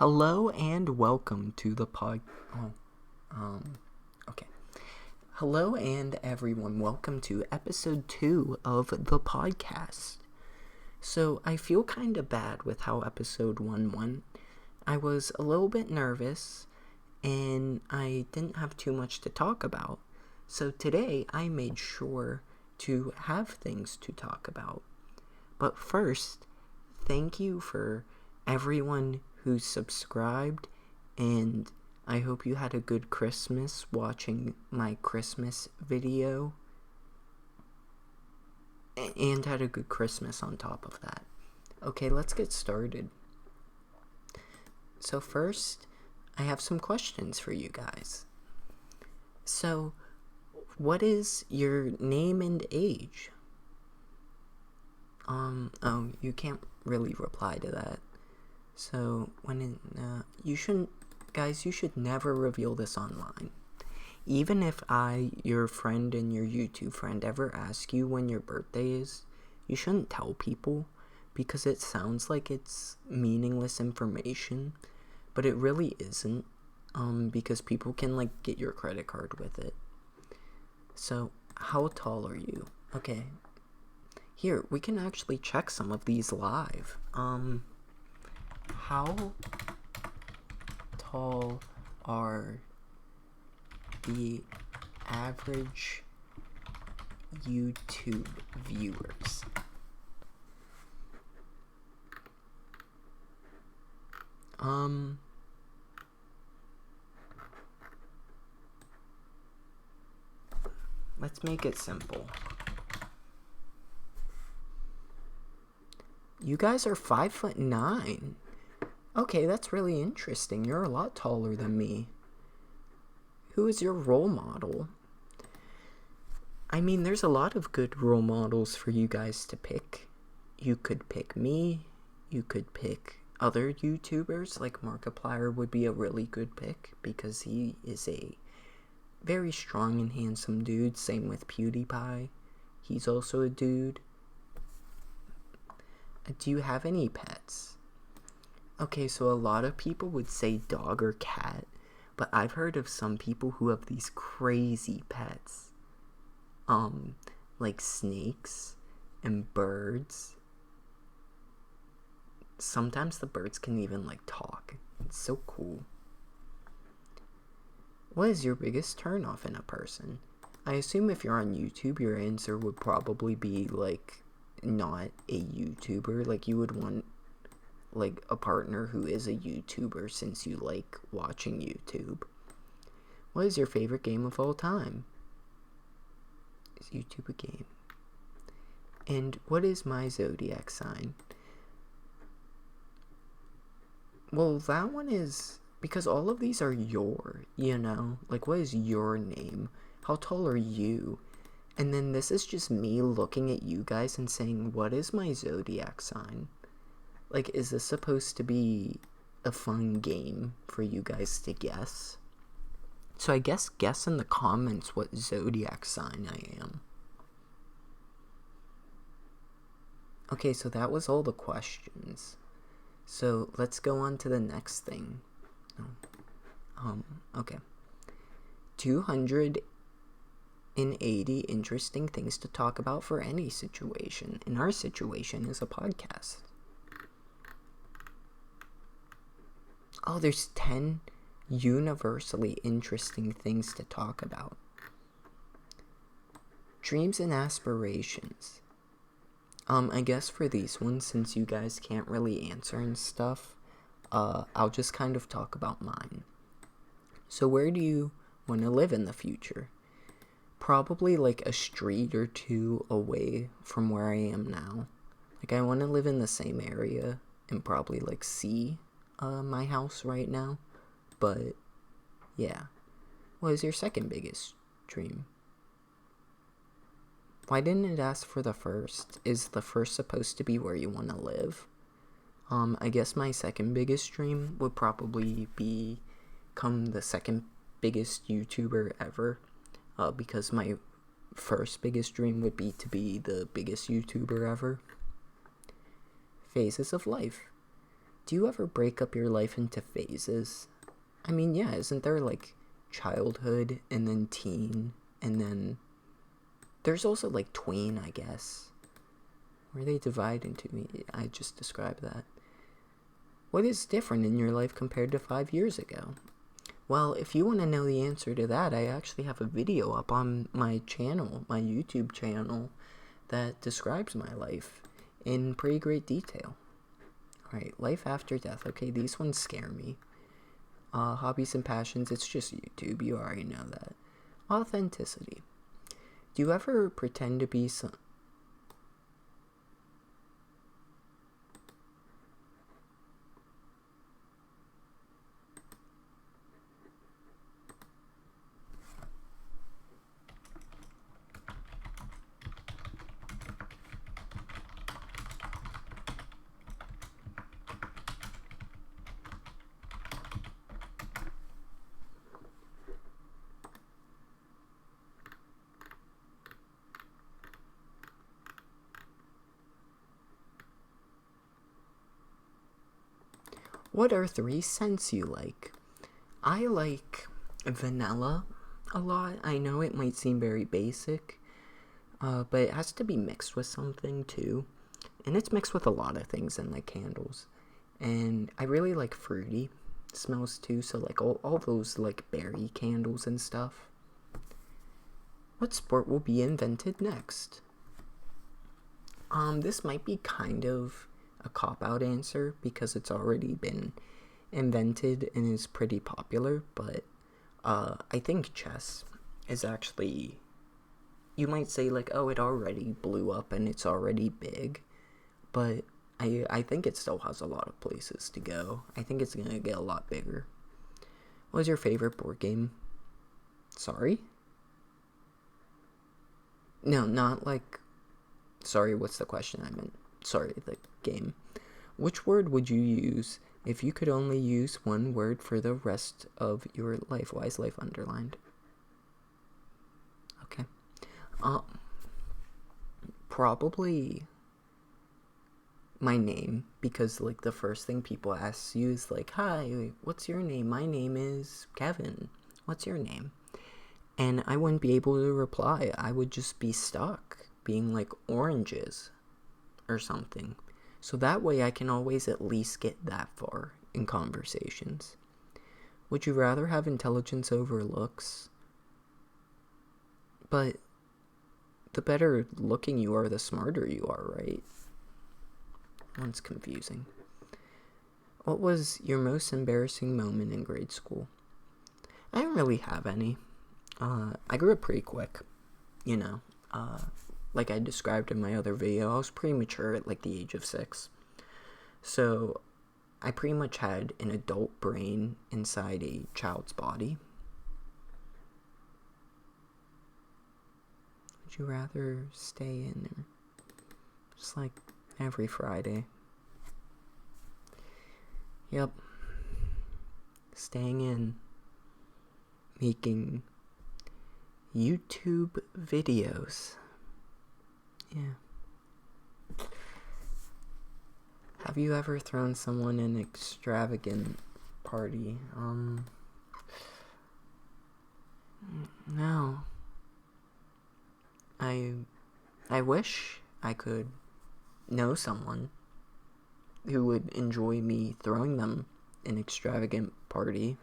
Hello and welcome to the okay. Hello and everyone, welcome to episode 2 of the podcast. So I feel kind of bad with how episode 1 went. I was a little bit nervous and I didn't have too much to talk about. So today I made sure to have things to talk about. But first, thank you for everyone who subscribed, and I hope you had a good Christmas watching my Christmas video, and had a good Christmas on top of that. Okay, let's get started. So first, I have some questions for you guys. So, what is your name and age? You can't really reply to that. So, you should never reveal this online. Even if your friend and your YouTube friend, ever ask you when your birthday is, you shouldn't tell people, because it sounds like it's meaningless information, but it really isn't, because people can, get your credit card with it. So, how tall are you? Okay. Here, we can actually check some of these live. How tall are the average YouTube viewers? Let's make it simple. You guys are 5'9". Okay, that's really interesting. You're a lot taller than me. Who is your role model? I mean, there's a lot of good role models for you guys to pick. You could pick me. You could pick other YouTubers, like Markiplier would be a really good pick, because he is a very strong and handsome dude. Same with PewDiePie. He's also a dude. Do you have any pets? Okay, so a lot of people would say dog or cat, but I've heard of some people who have these crazy pets. Like snakes and birds. Sometimes the birds can even, talk. It's so cool. What is your biggest turnoff in a person? I assume if you're on YouTube, your answer would probably be, not a YouTuber. You would want a partner who is a YouTuber, since you like watching YouTube. What is your favorite game of all time? Is YouTube a game? And what is my zodiac sign? Well, that one is, because all of these are what is your name? How tall are you? And then this is just me looking at you guys and saying, what is my zodiac sign? Is this supposed to be a fun game for you guys to guess? So I guess in the comments what zodiac sign I am. Okay, so that was all the questions. So let's go on to the next thing. Okay. 280 interesting things to talk about for any situation. And our situation is a podcast. Oh, there's 10 universally interesting things to talk about. Dreams and aspirations. I guess for these ones, since you guys can't really answer and stuff, I'll just kind of talk about mine. So where do you want to live in the future? Probably a street or two away from where I am now. I want to live in the same area and probably see my house right now. But yeah. What is your second biggest dream? Why didn't it ask for the first? Is the first supposed to be where you want to live? I guess my second biggest dream would probably become the second biggest YouTuber ever. Because my first biggest dream would be to be the biggest YouTuber ever. Phases of life. Do you ever break up your life into phases? I mean, yeah, isn't there like childhood and then teen and then there's also like tween, I guess, where they divide into. I just described that. What is different in your life compared to 5 years ago? Well, if you want to know the answer to that, I actually have a video up on my channel, my YouTube channel, that describes my life in pretty great detail. Alright, life after death. Okay, these ones scare me. Hobbies and passions, it's just YouTube, you already know that. Authenticity. Do you ever pretend to be some... What are 3 scents you like? I like vanilla a lot. I know it might seem very basic, but it has to be mixed with something too. And it's mixed with a lot of things in like candles. And I really like fruity smells too, so like all those like berry candles and stuff. What sport will be invented next? This might be kind of a cop-out answer because it's already been invented and is pretty popular, but I think chess is actually, you might say like, oh, it already blew up and it's already big, but I think it still has a lot of places to go. I think it's gonna get a lot bigger. What was your favorite board game? Sorry? No, not like, sorry, what's the question I meant? Sorry, the game. Which word would you use if you could only use one word for the rest of your life? Why is life underlined? Okay. Probably my name, because like the first thing people ask you is like, hi, what's your name? My name is Kevin. What's your name? And I wouldn't be able to reply. I would just be stuck being like oranges or something. So that way I can always at least get that far in conversations. Would you rather have intelligence over looks? But the better looking you are, the smarter you are, right? One's confusing. What was your most embarrassing moment in grade school? I didn't really have any. I grew up pretty quick, you know. Like I described in my other video, I was pretty mature at like the age of 6. So I pretty much had an adult brain inside a child's body. Would you rather stay in or just like every Friday? Yep. Staying in. Making YouTube videos. Yeah. Have you ever thrown someone an extravagant party? No. I wish I could know someone who would enjoy me throwing them an extravagant party.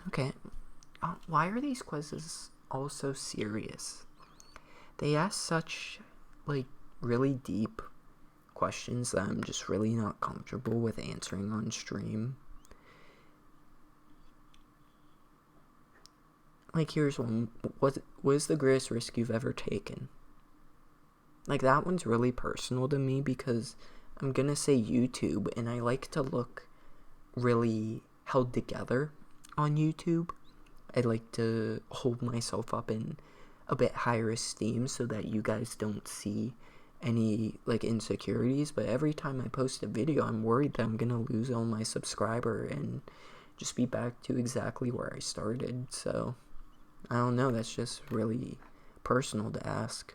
Okay. Why are these quizzes all so serious? They ask such, like, really deep questions that I'm just really not comfortable with answering on stream. Like, here's one. What is the greatest risk you've ever taken? Like, that one's really personal to me because I'm gonna say YouTube, and I like to look really held together on YouTube. I like to hold myself up in a bit higher esteem so that you guys don't see any like insecurities, but every time I post a video I'm worried that I'm gonna lose all my subscriber and just be back to exactly where I started. So I don't know, that's just really personal to ask.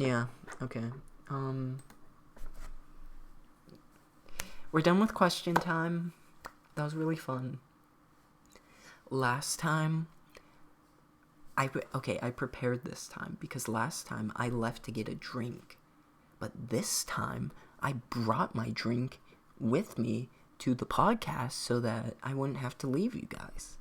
Yeah, okay. We're done with question time. That was really fun. Last time, I prepared this time because last time I left to get a drink. But this time, I brought my drink with me to the podcast so that I wouldn't have to leave you guys.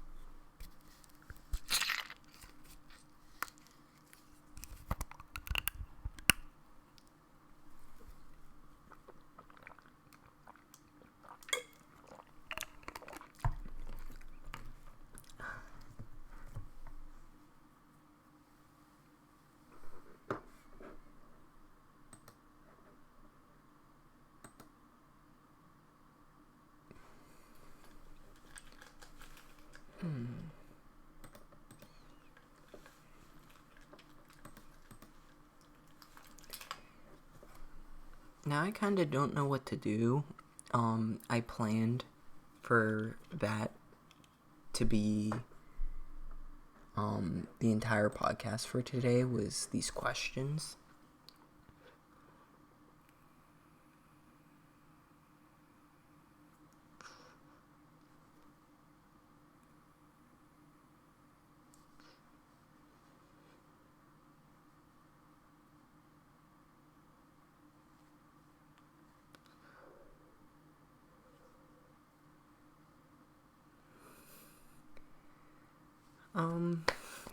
Now I kind of don't know what to do. I planned for that to be the entire podcast for today was these questions.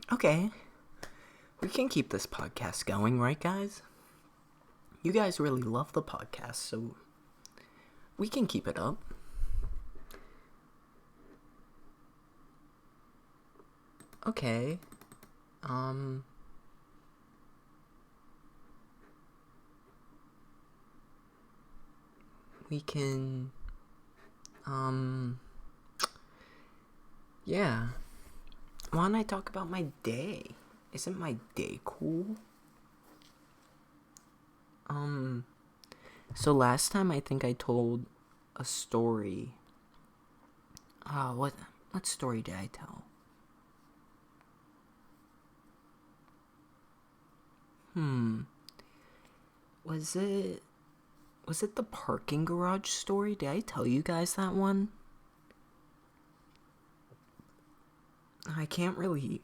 Okay. We can keep this podcast going, right, guys? You guys really love the podcast, so we can keep it up. Okay. We can, yeah. Why don't I talk about my day? Isn't my day cool? So last time I think I told a story. What story did I tell? Was it the parking garage story? Did I tell you guys that one? I can't really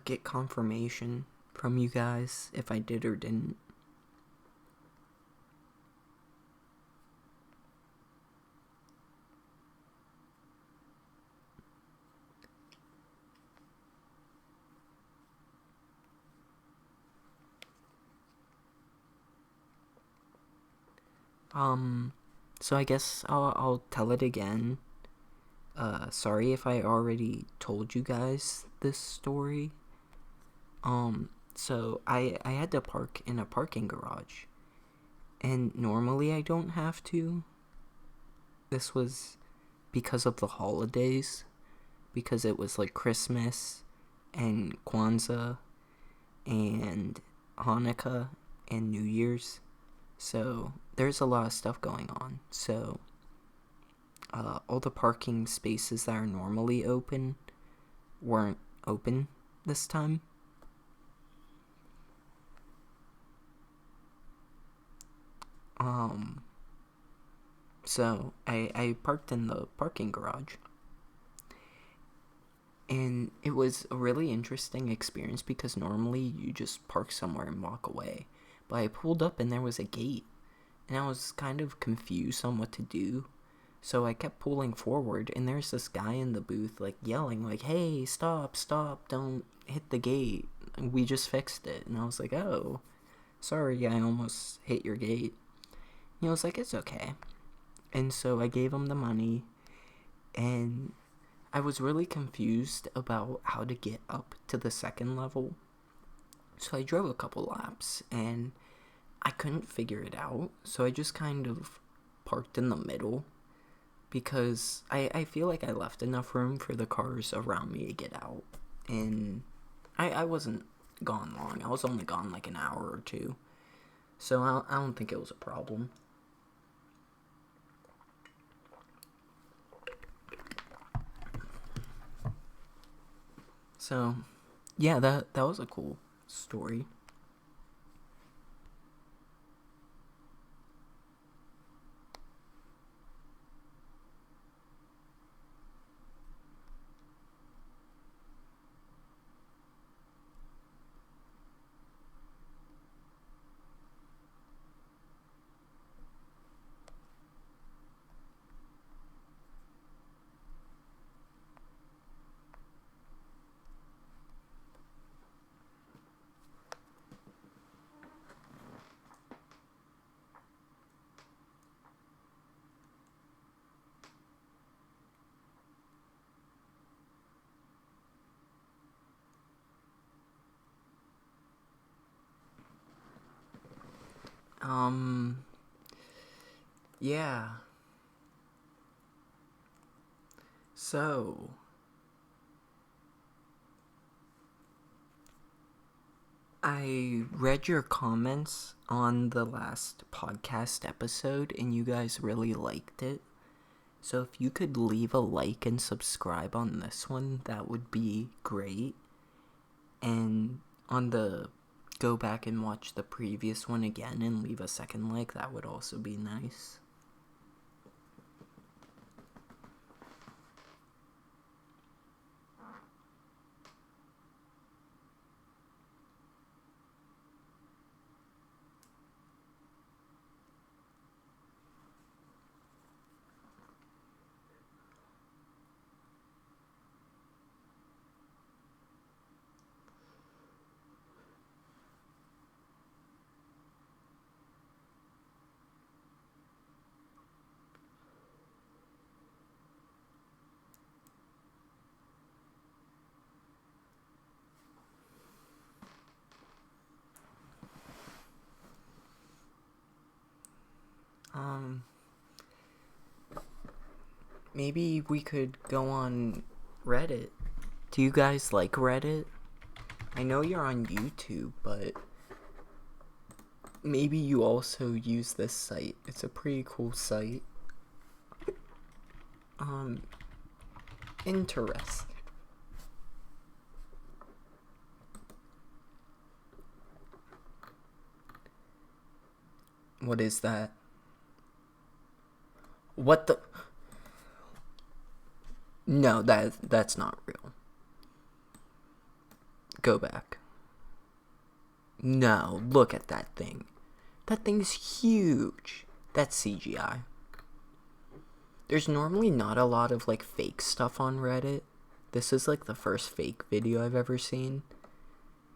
get confirmation from you guys if I did or didn't. So I guess I'll tell it again. Sorry if I already told you guys this story. So I had to park in a parking garage. And normally I don't have to. This was because of the holidays. Because it was like Christmas and Kwanzaa and Hanukkah and New Year's. So there's a lot of stuff going on. So all the parking spaces that are normally open weren't open this time. So I parked in the parking garage. And it was a really interesting experience because normally you just park somewhere and walk away. But I pulled up and there was a gate. And I was kind of confused on what to do. So I kept pulling forward and there's this guy in the booth like yelling like, "Hey, stop, don't hit the gate. We just fixed it." And I was like, "Oh, sorry, I almost hit your gate." And he was like, "It's okay." And so I gave him the money and I was really confused about how to get up to the second level. So I drove a couple laps and I couldn't figure it out. So I just kind of parked in the middle because I feel like I left enough room for the cars around me to get out. And I wasn't gone long. I was only gone like an hour or two. So I don't think it was a problem. So, yeah, that was a cool story. Yeah. So, I read your comments on the last podcast episode and you guys really liked it. So if you could leave a like and subscribe on this one, that would be great. And on the go back and watch the previous one again and leave a second like, that would also be nice. Maybe we could go on Reddit. Do you guys like Reddit? I know you're on YouTube, but maybe you also use this site. It's a pretty cool site. Interesting. What is that? What the? No, that's not real. Go back. No, look at that thing. That thing's huge. That's CGI. There's normally not a lot of like fake stuff on Reddit. This is like the first fake video I've ever seen.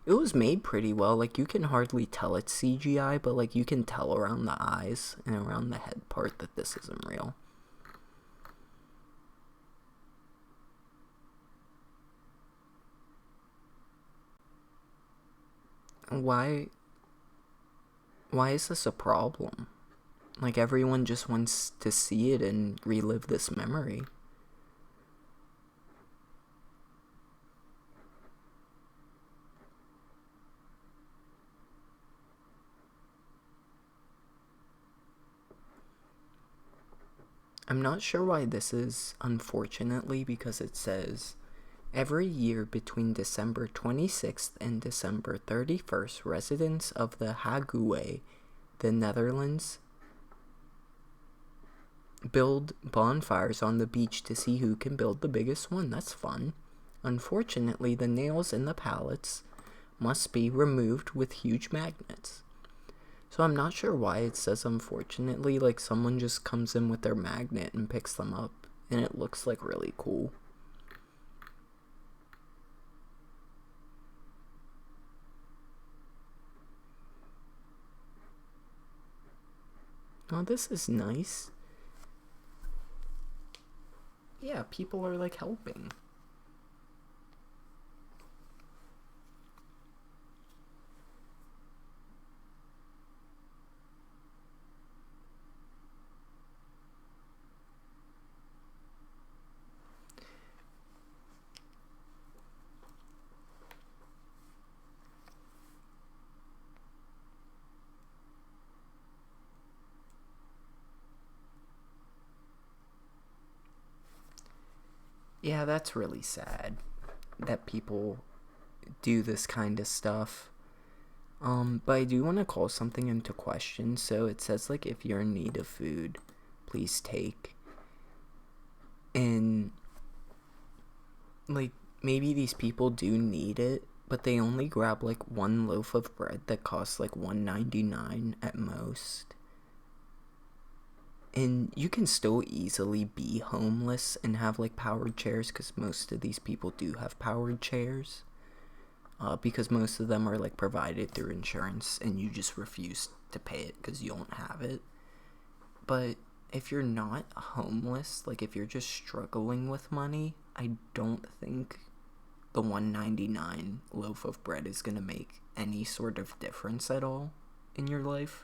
It was made pretty well. Like you can hardly tell it's CGI, but like you can tell around the eyes and around the head part that this isn't real. Why is this a problem? Like everyone just wants to see it and relive this memory. I'm not sure why this is, unfortunately, because it says every year between December 26th and December 31st, residents of the Hague, the Netherlands, build bonfires on the beach to see who can build the biggest one. That's fun. Unfortunately, the nails in the pallets must be removed with huge magnets. So I'm not sure why it says unfortunately, like someone just comes in with their magnet and picks them up, and it looks like really cool. Oh, this is nice. Yeah, people are like helping. Yeah, that's really sad that people do this kind of stuff. But I do want to call something into question. So it says, like, if you're in need of food, please take. And, like, maybe these people do need it, but they only grab, like, one loaf of bread that costs, like, $1.99 at most. And you can still easily be homeless and have, like, powered chairs, because most of these people do have powered chairs. Because most of them are like provided through insurance and you just refuse to pay it because you don't have it. But if you're not homeless, like if you're just struggling with money, I don't think the $1.99 loaf of bread is going to make any sort of difference at all in your life.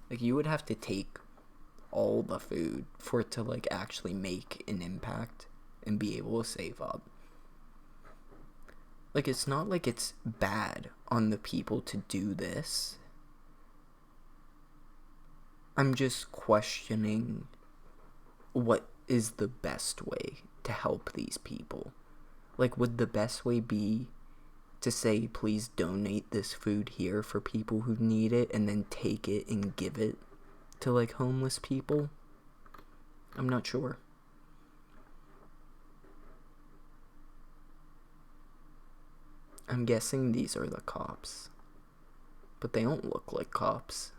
Like, you would have to take all the food for it to, like, actually make an impact and be able to save up. Like, it's not like it's bad on the people to do this. I'm just questioning what is the best way to help these people. Like, would the best way be to say, please donate this food here for people who need it, and then take it and give it to, like, homeless people? I'm not sure. I'm guessing these are the cops. But they don't look like cops.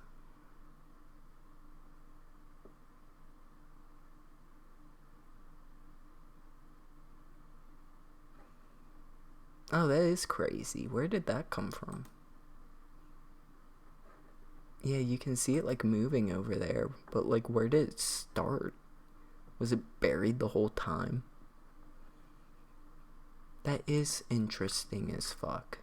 Oh, that is crazy. Where did that come from? Yeah, you can see it, like, moving over there. But, like, where did it start? Was it buried the whole time? That is interesting as fuck.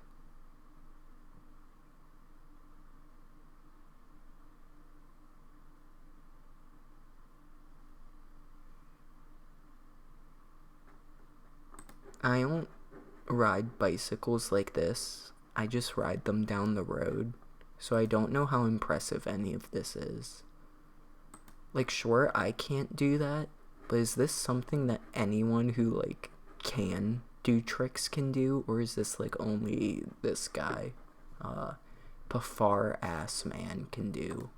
I don't ride bicycles like this. I just ride them down the road. So I don't know how impressive any of this is. Like, sure, I can't do that, but is this something that anyone who, like, can do tricks can do? Or is this, like, only this guy, Pafar ass man can do?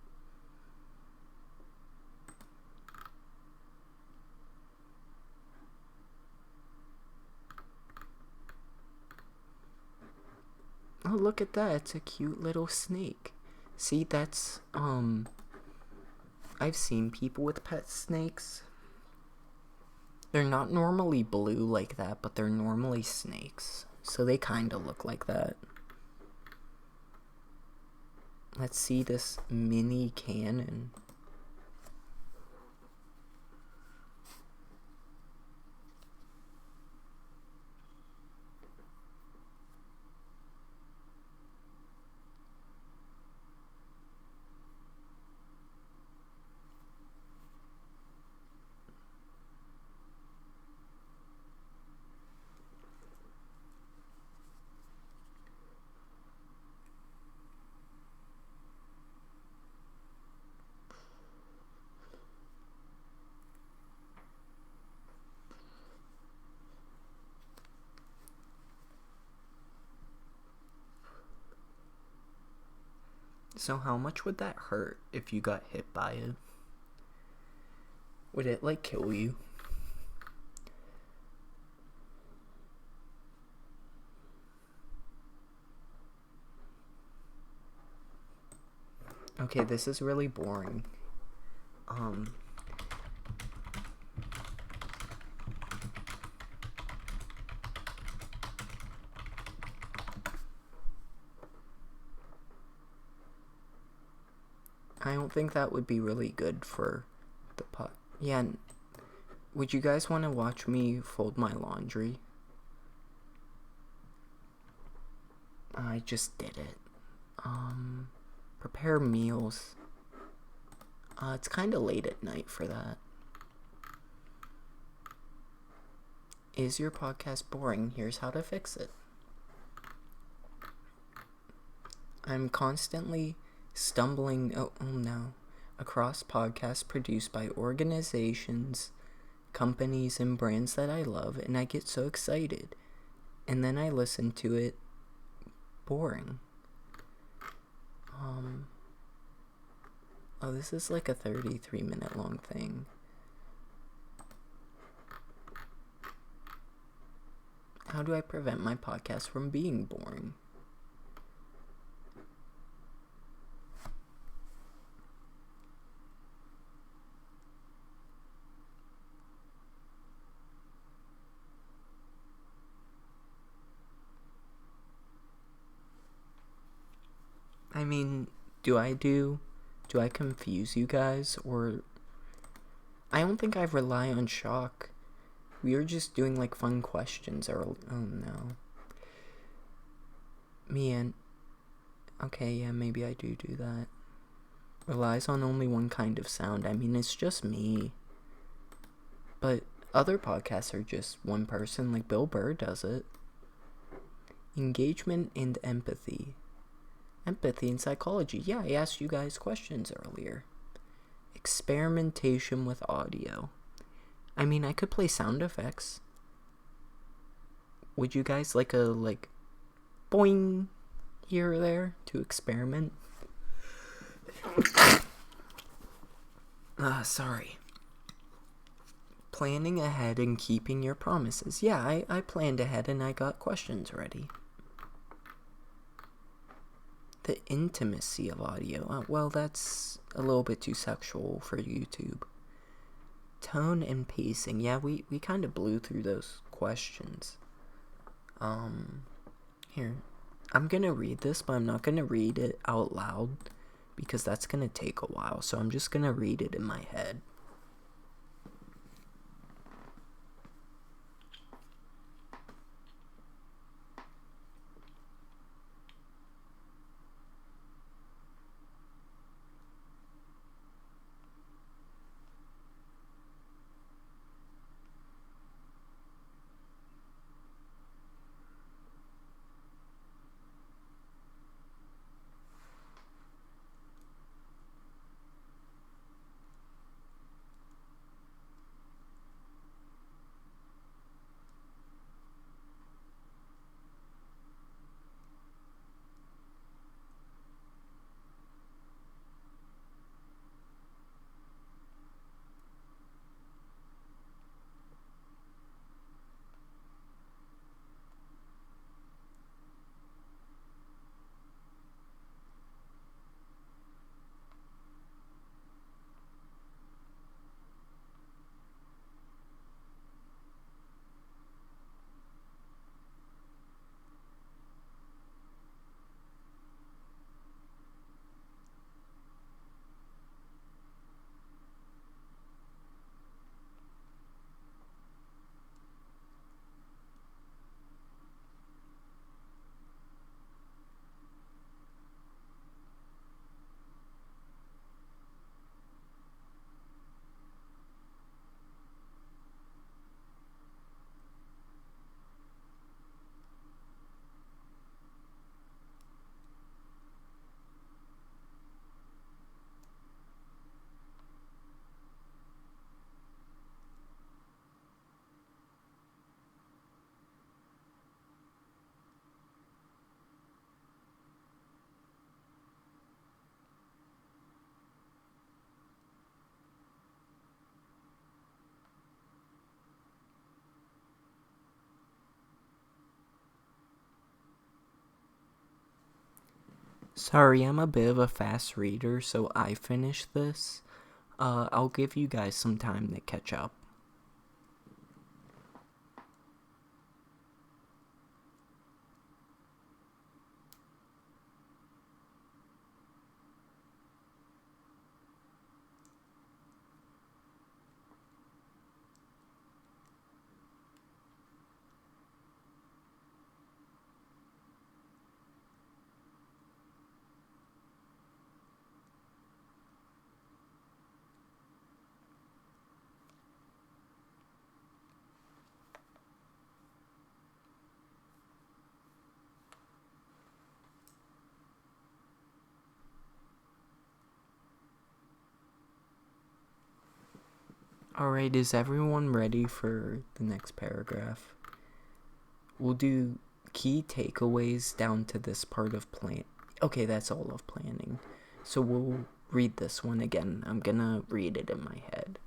Oh, look at that. It's a cute little snake. See, that's, I've seen people with pet snakes. They're not normally blue like that, but they're normally snakes. So they kind of look like that. Let's see this mini cannon. So how much would that hurt if you got hit by it? Would it, like, kill you? Okay, this is really boring. I don't think that would be really good for the pot. Yeah, would you guys want to watch me fold my laundry? I just did it. Prepare meals. It's kind of late at night for that. Is your podcast boring? Here's how to fix it. I'm constantly stumbling across podcasts produced by organizations, companies, and brands that I love, and I get so excited. And then I listen to it. Boring. Oh, this is like a 33-minute long thing. How do I prevent my podcast from being boring? I mean, do I confuse you guys, or I don't think I rely on shock. We were just doing, like, fun questions, or oh no. Me and okay, yeah, maybe I do that. relies on only one kind of sound. I mean, it's just me. But other podcasts are just one person, like Bill Burr does it. Engagement and empathy. Empathy and psychology. Yeah, I asked you guys questions earlier. Experimentation with audio. I mean, I could play sound effects. Would you guys like a, boing here or there to experiment? Sorry. Planning ahead and keeping your promises. Yeah, I planned ahead and I got questions ready. The intimacy of audio. Well, that's a little bit too sexual for YouTube. Tone and pacing. Yeah, we kind of blew through those questions. Here. I'm gonna read this, but I'm not gonna read it out loud because that's gonna take a while. So I'm just gonna read it in my head. Sorry, I'm a bit of a fast reader, so I finished this. I'll give you guys some time to catch up. Alright, is everyone ready for the next paragraph? We'll do key takeaways down to this part of plan. Okay, that's all of planning. So we'll read this one again. I'm gonna read it in my head.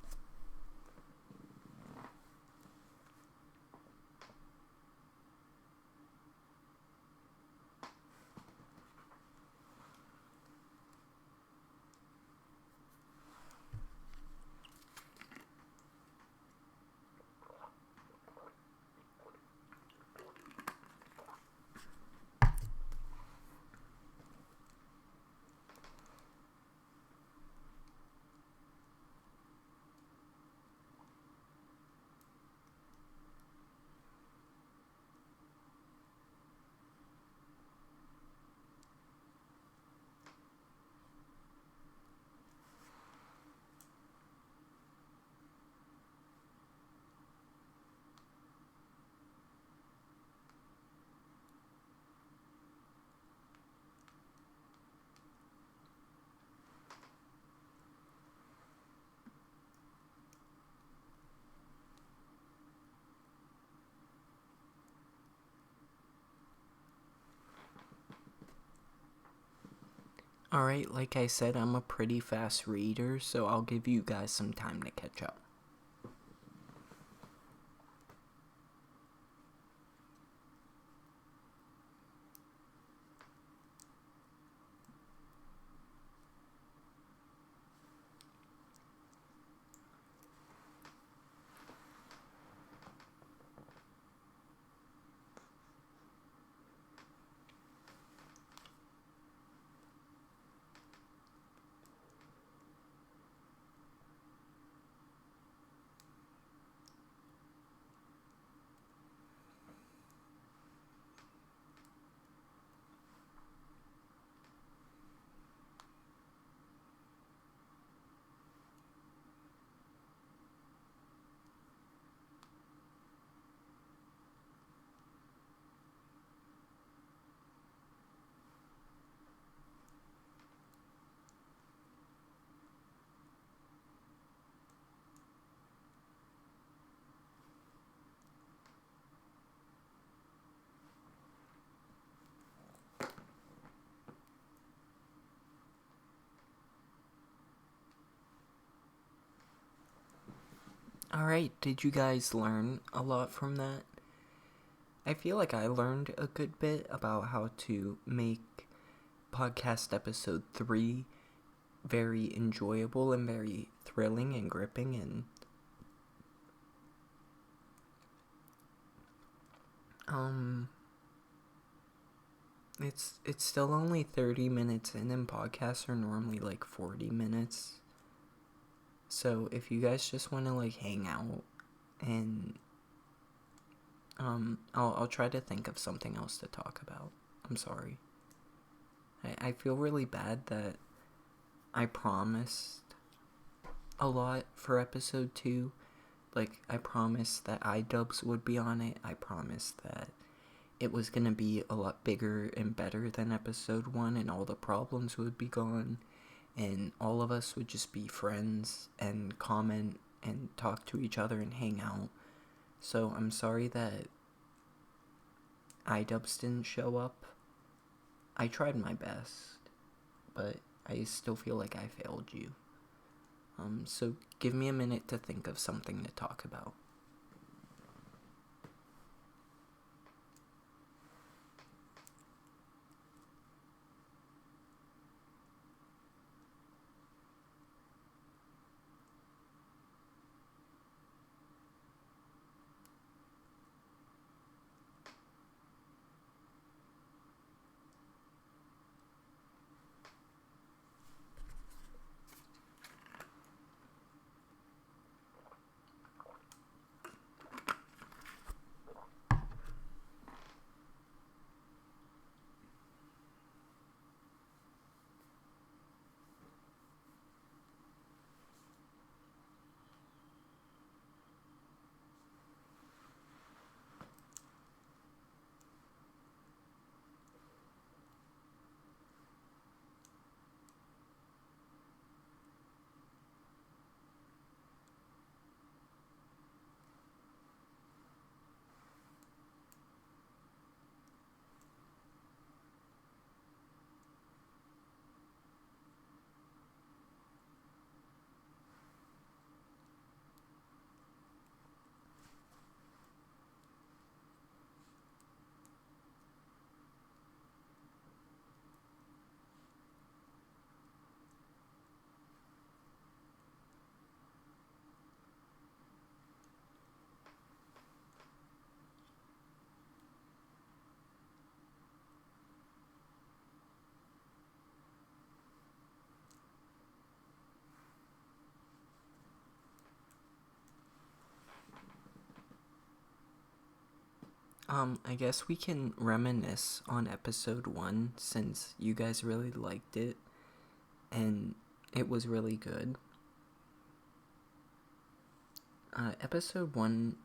Alright, like I said, I'm a pretty fast reader, so I'll give you guys some time to catch up. Alright, did you guys learn a lot from that? I feel like I learned a good bit about how to make podcast episode 3 very enjoyable and very thrilling and gripping, and it's still only 30 minutes in, and podcasts are normally like 40 minutes. So if you guys just want to like hang out, and I'll try to think of something else to talk about. I'm sorry. I feel really bad that I promised a lot for episode 2. Like, I promised that iDubbbz would be on it. I promised that it was gonna be a lot bigger and better than episode 1, and all the problems would be gone, and all of us would just be friends and comment and talk to each other and hang out. So I'm sorry that iDubbbz didn't show up. I tried my best, but I still feel like I failed you. So give me a minute to think of something to talk about. I guess we can reminisce on episode 1 since you guys really liked it and it was really good. Episode 1,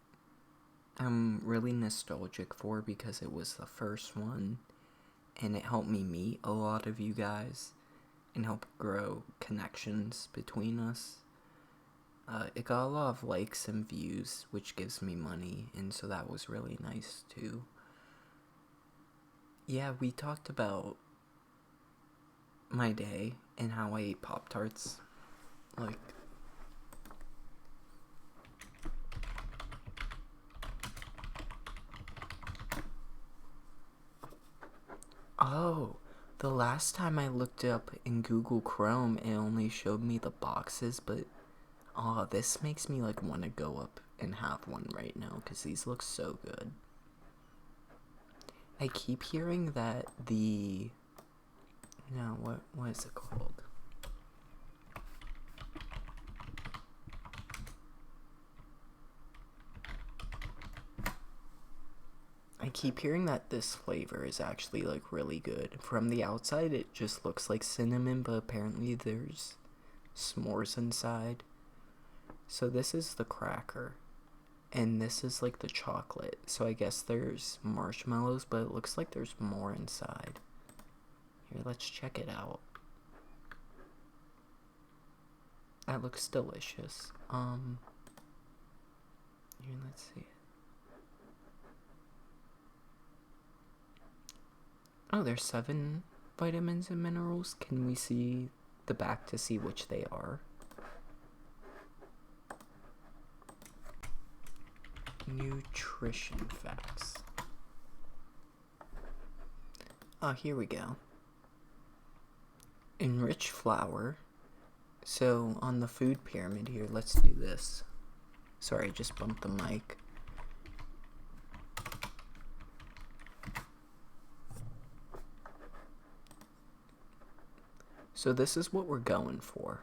I'm really nostalgic for because it was the first one and it helped me meet a lot of you guys and help grow connections between us. It got a lot of likes and views, which gives me money, and so that was really nice too. Yeah, we talked about my day and how I eat Pop-Tarts. Like, oh, the last time I looked up in Google Chrome, it only showed me the boxes, but this makes me like want to go up and have one right now because these look so good. I keep hearing that what is it called? I keep hearing that this flavor is actually like really good. From the outside it just looks like cinnamon, but apparently there's s'mores inside. So this is the cracker, and this is like the chocolate. So I guess there's marshmallows, but it looks like there's more inside. Here, let's check it out. That looks delicious. Here, let's see. Oh, there's 7 vitamins and minerals. Can we see the back to see which they are? Nutrition facts. Oh, here we go. Enriched flour. So, on the food pyramid here, let's do this. Sorry, I just bumped the mic. So this is what we're going for.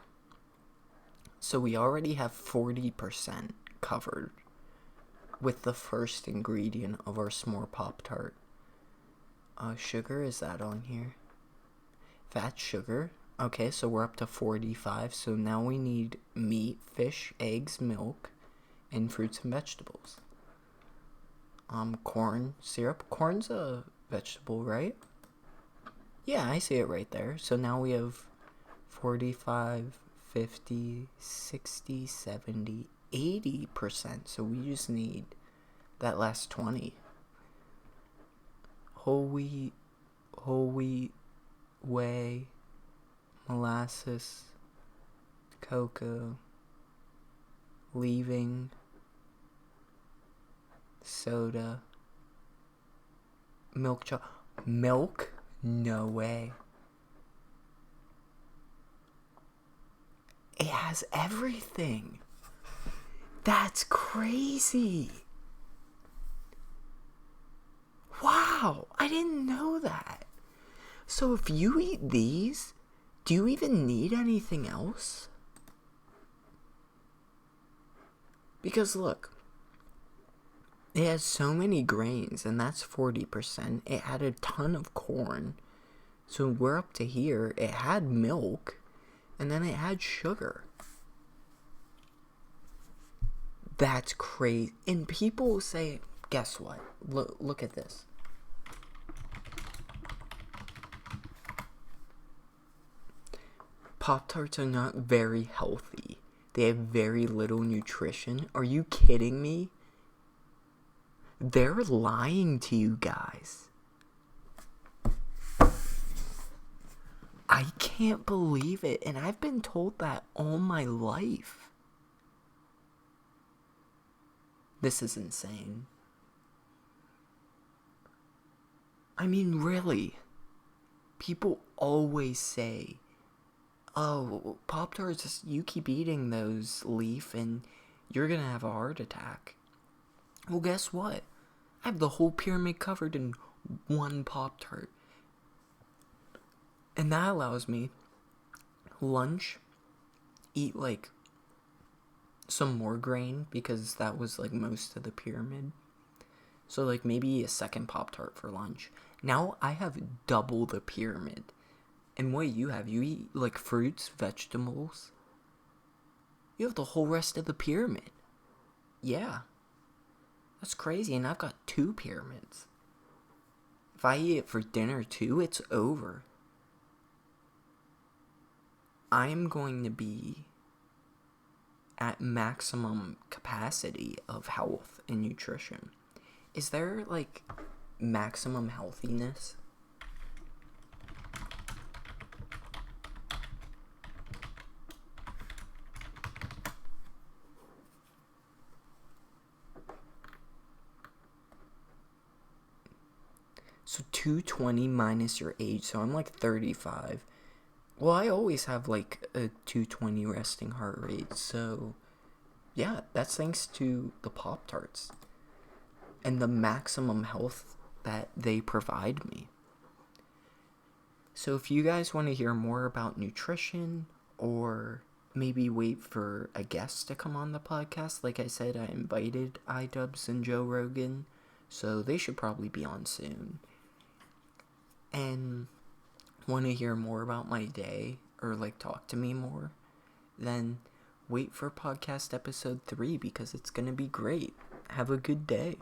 So we already have 40% covered with the first ingredient of our s'more Pop-Tart. Sugar, is that on here? Fat, sugar. Okay, so we're up to 45. So now we need meat, fish, eggs, milk, and fruits and vegetables. Corn syrup. Corn's a vegetable, right? Yeah, I see it right there. So now we have 45, 50, 60, 70, 80%. So we just need that last 20. Whole wheat, whey, molasses, cocoa, leaving, soda, milk milk? No way. It has everything. That's crazy. Wow, I didn't know that. So if you eat these, do you even need anything else? Because look, it has so many grains, and that's 40%. It had a ton of corn. So we're up to here. It had milk, and then it had sugar. That's crazy. And people say, guess what? Look at this. Pop-Tarts are not very healthy. They have very little nutrition. Are you kidding me? They're lying to you guys. I can't believe it. And I've been told that all my life. This is insane. I mean, really. People always say, oh, Pop-Tarts, you keep eating those, Leaf, and you're gonna have a heart attack. Well, guess what? I have the whole pyramid covered in one Pop-Tart. And that allows me lunch, eat like some more grain because that was like most of the pyramid. So like maybe a second Pop-Tart for lunch. Now I have double the pyramid. And what you eat like fruits, vegetables. You have the whole rest of the pyramid. Yeah. That's crazy, and I've got 2 pyramids. If I eat it for dinner too, it's over. I'm going to be at maximum capacity of health and nutrition. Is there, like, maximum healthiness? So 220 minus your age, so I'm like 35. Well, I always have like a 220 resting heart rate, so yeah, that's thanks to the Pop-Tarts and the maximum health that they provide me. So if you guys want to hear more about nutrition, or maybe wait for a guest to come on the podcast, like I said, I invited iDubbbz and Joe Rogan, so they should probably be on soon. And want to hear more about my day, or like talk to me more, then wait for podcast episode 3 because it's going to be great. Have a good day.